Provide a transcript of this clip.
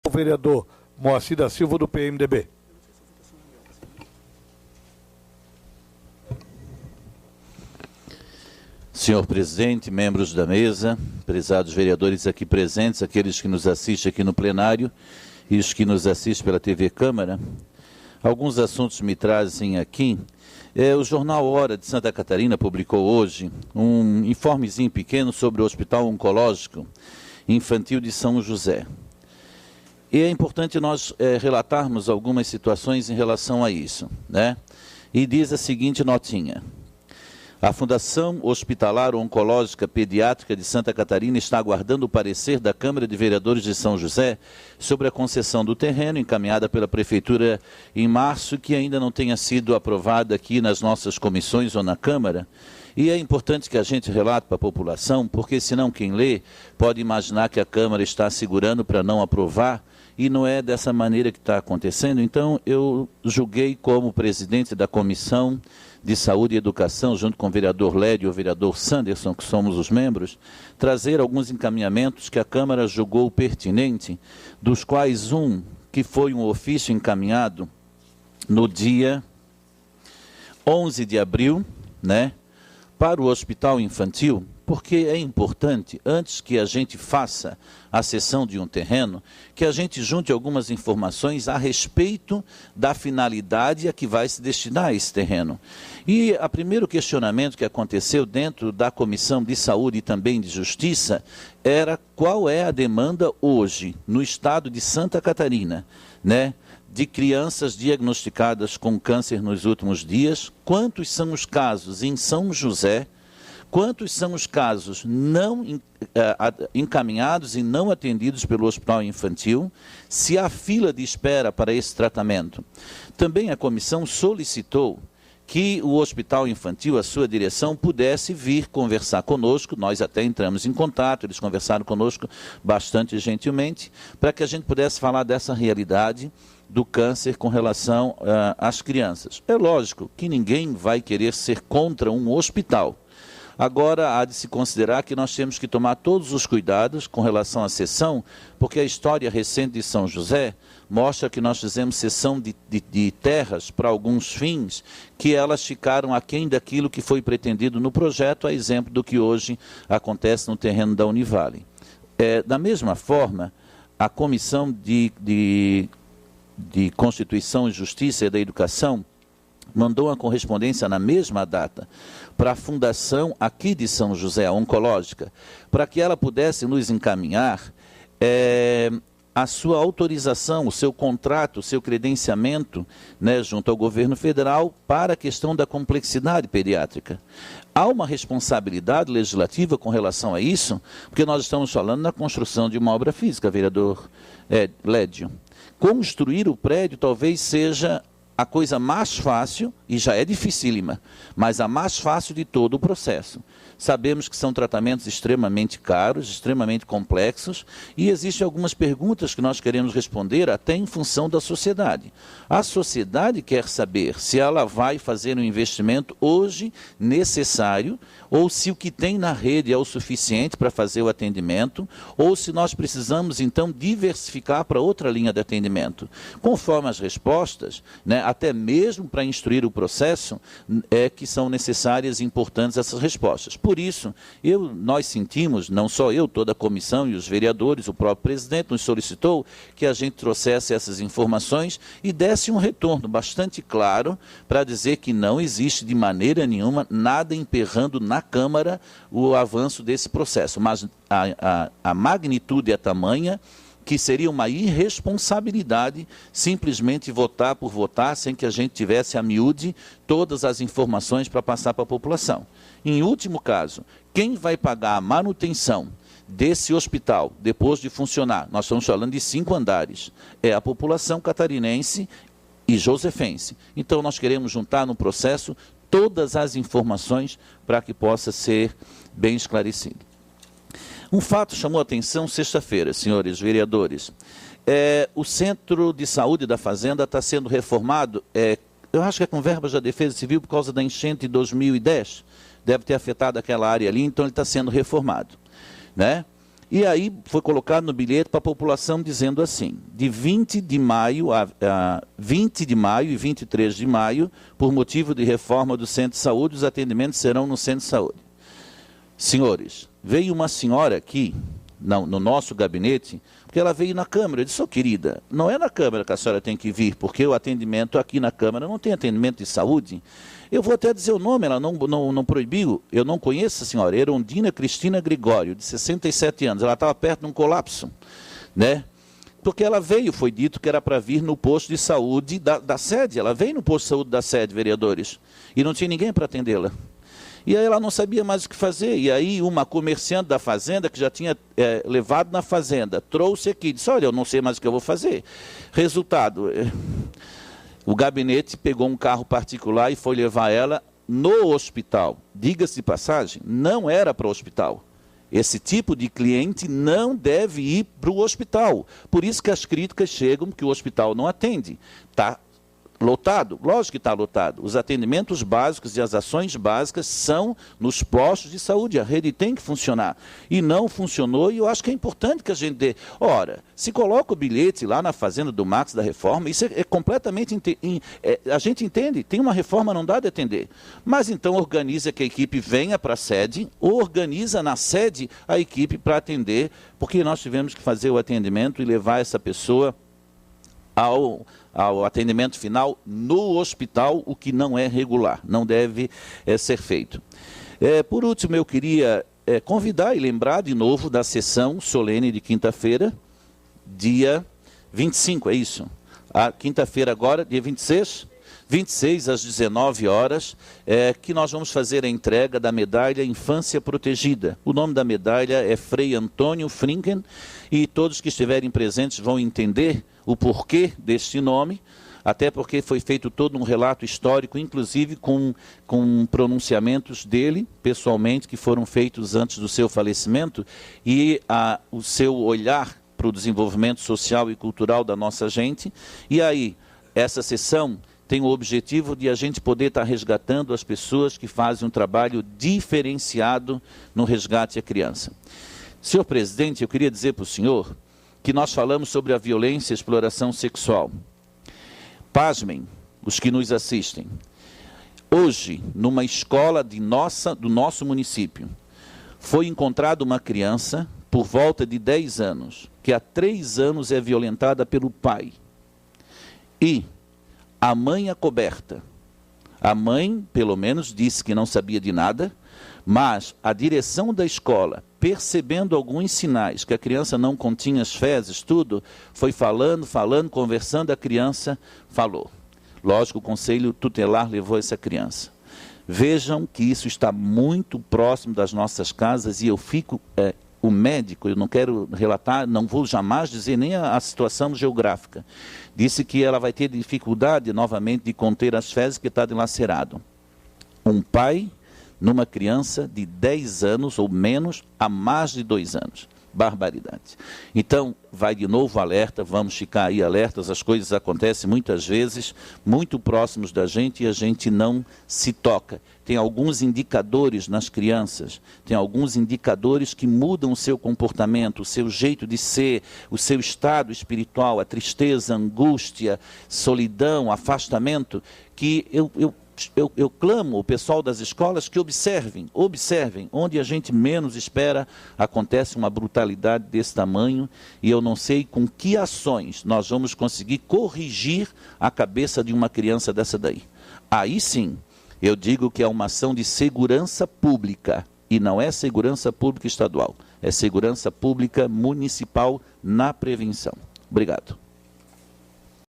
O vereador Moacir da Silva, do PMDB. Senhor presidente, membros da mesa, prezados vereadores aqui presentes, aqueles que nos assistem aqui no plenário e os que nos assistem pela TV Câmara, alguns assuntos me trazem aqui. O jornal Hora de Santa Catarina publicou hoje um informezinho pequeno sobre o Hospital Oncológico Infantil de São José. E é importante nós relatarmos algumas situações em relação a isso, né? E diz a seguinte notinha: a Fundação Hospitalar Oncológica Pediátrica de Santa Catarina está aguardando o parecer da Câmara de Vereadores de São José sobre a concessão do terreno encaminhada pela Prefeitura em março, que ainda não tenha sido aprovada aqui nas nossas comissões ou na Câmara. E é importante que a gente relate para a população, porque senão quem lê pode imaginar que a Câmara está segurando para não aprovar, e não é dessa maneira que está acontecendo. Então, eu julguei como presidente da Comissão de Saúde e Educação, junto com o vereador Lédio e o vereador Sanderson, que somos os membros, trazer alguns encaminhamentos que a Câmara julgou pertinente, dos quais um que foi um ofício encaminhado no dia 11 de abril, né, para o Hospital Infantil, porque é importante, antes que a gente faça a cessão de um terreno, que a gente junte algumas informações a respeito da finalidade a que vai se destinar esse terreno. E o primeiro questionamento que aconteceu dentro da Comissão de Saúde e também de Justiça era qual é a demanda hoje no estado de Santa Catarina, né, de crianças diagnosticadas com câncer nos últimos dias, quantos são os casos em São José, quantos são os casos não encaminhados e não atendidos pelo Hospital Infantil, se há fila de espera para esse tratamento. Também a comissão solicitou que o Hospital Infantil, a sua direção, pudesse vir conversar conosco. Nós até entramos em contato, eles conversaram conosco bastante gentilmente, para que a gente pudesse falar dessa realidade do câncer com relação às crianças. É lógico que ninguém vai querer ser contra um hospital. Agora, há de se considerar que nós temos que tomar todos os cuidados com relação à cessão, porque a história recente de São José mostra que nós fizemos cessão de terras para alguns fins, que elas ficaram aquém daquilo que foi pretendido no projeto, a exemplo do que hoje acontece no terreno da Univale. Da mesma forma, a Comissão de Constituição e Justiça e da Educação mandou uma correspondência na mesma data para a Fundação aqui de São José, Oncológica, para que ela pudesse nos encaminhar a sua autorização, o seu contrato, o seu credenciamento, né, junto ao governo federal para a questão da complexidade pediátrica. Há uma responsabilidade legislativa com relação a isso, porque nós estamos falando na construção de uma obra física, vereador Lédio. Construir o prédio talvez seja a coisa mais fácil, e já é dificílima, mas a mais fácil de todo o processo. Sabemos que são tratamentos extremamente caros, extremamente complexos, e existem algumas perguntas que nós queremos responder até em função da sociedade. A sociedade quer saber se ela vai fazer um investimento hoje necessário, ou se o que tem na rede é o suficiente para fazer o atendimento, ou se nós precisamos, então, diversificar para outra linha de atendimento. Conforme as respostas, né, até mesmo para instruir o processo, que são necessárias e importantes essas respostas. Por isso, nós sentimos, não só eu, toda a comissão e os vereadores, o próprio presidente nos solicitou que a gente trouxesse essas informações e desse um retorno bastante claro para dizer que não existe de maneira nenhuma nada emperrando na Câmara o avanço desse processo. Mas a magnitude é tamanha que seria uma irresponsabilidade simplesmente votar por votar sem que a gente tivesse a miúde todas as informações para passar para a população. Em último caso, quem vai pagar a manutenção desse hospital depois de funcionar, nós estamos falando de 5 andares, é a população catarinense e josefense. Então nós queremos juntar no processo todas as informações para que possa ser bem esclarecido. Um fato chamou a atenção sexta-feira, senhores vereadores. O Centro de Saúde da Fazenda está sendo reformado, eu acho que é com verbas da Defesa Civil por causa da enchente de 2010, deve ter afetado aquela área ali, então ele está sendo reformado, né? E aí foi colocado no bilhete para a população dizendo assim, de 20 de maio a 20 de maio e 23 de maio, por motivo de reforma do centro de saúde, os atendimentos serão no centro de saúde. Senhores, veio uma senhora aqui, no nosso gabinete, porque ela veio na Câmara. Eu disse, querida, não é na Câmara que a senhora tem que vir, porque o atendimento aqui na Câmara não tem atendimento de saúde. Eu vou até dizer o nome, ela não proibiu, eu não conheço a senhora, Erondina Cristina Gregório, de 67 anos, ela estava perto de um colapso, né? Porque ela veio, foi dito que era para vir no posto de saúde da sede, ela veio no posto de saúde da sede, vereadores, e não tinha ninguém para atendê-la. E aí ela não sabia mais o que fazer, e aí uma comerciante da fazenda, que já tinha levado na fazenda, trouxe aqui, disse, olha, eu não sei mais o que eu vou fazer. Resultado, o gabinete pegou um carro particular e foi levar ela no hospital. Diga-se de passagem, não era para o hospital. Esse tipo de cliente não deve ir para o hospital. Por isso que as críticas chegam que o hospital não atende. Está lotado? Lógico que está lotado. Os atendimentos básicos e as ações básicas são nos postos de saúde. A rede tem que funcionar. E não funcionou, e eu acho que é importante que a gente dê. Ora, se coloca o bilhete lá na fazenda do Max da reforma, isso é completamente... a gente entende, tem uma reforma, não dá de atender. Mas então organiza que a equipe venha para a sede, ou organiza na sede a equipe para atender, porque nós tivemos que fazer o atendimento e levar essa pessoa ao atendimento final no hospital, o que não é regular, não deve ser feito. Por último, eu queria convidar e lembrar de novo da sessão solene de quinta-feira, dia 25, é isso? A quinta-feira agora, dia 26? 26 às 19 horas, que nós vamos fazer a entrega da medalha Infância Protegida. O nome da medalha é Frei Antônio Frinken, e todos que estiverem presentes vão entender o porquê deste nome, até porque foi feito todo um relato histórico, inclusive com pronunciamentos dele, pessoalmente, que foram feitos antes do seu falecimento, e o seu olhar para o desenvolvimento social e cultural da nossa gente. E aí, essa sessão tem o objetivo de a gente poder estar resgatando as pessoas que fazem um trabalho diferenciado no resgate à criança. Senhor presidente, eu queria dizer para o senhor que nós falamos sobre a violência e a exploração sexual. Pasmem, os que nos assistem. Hoje, numa escola do nosso município, foi encontrada uma criança por volta de 10 anos, que há 3 anos é violentada pelo pai. E a mãe acoberta. A mãe, pelo menos, disse que não sabia de nada, mas a direção da escola, percebendo alguns sinais que a criança não continha as fezes, tudo, foi falando, conversando, a criança falou. Lógico, o conselho tutelar levou essa criança. Vejam que isso está muito próximo das nossas casas, e eu fico... o médico, eu não quero relatar, não vou jamais dizer nem a situação geográfica, disse que ela vai ter dificuldade novamente de conter as fezes, que está dilacerado. Um pai numa criança de 10 anos ou menos há mais de 2 anos. Barbaridade. Então, vai de novo alerta, vamos ficar aí alertas, as coisas acontecem muitas vezes, muito próximos da gente, e a gente não se toca. Tem alguns indicadores nas crianças, tem alguns indicadores que mudam o seu comportamento, o seu jeito de ser, o seu estado espiritual, a tristeza, a angústia, solidão, afastamento, que eu clamo o pessoal das escolas que observem, onde a gente menos espera, acontece uma brutalidade desse tamanho, e eu não sei com que ações nós vamos conseguir corrigir a cabeça de uma criança dessa daí. Aí sim, eu digo que é uma ação de segurança pública, e não é segurança pública estadual, é segurança pública municipal na prevenção. Obrigado.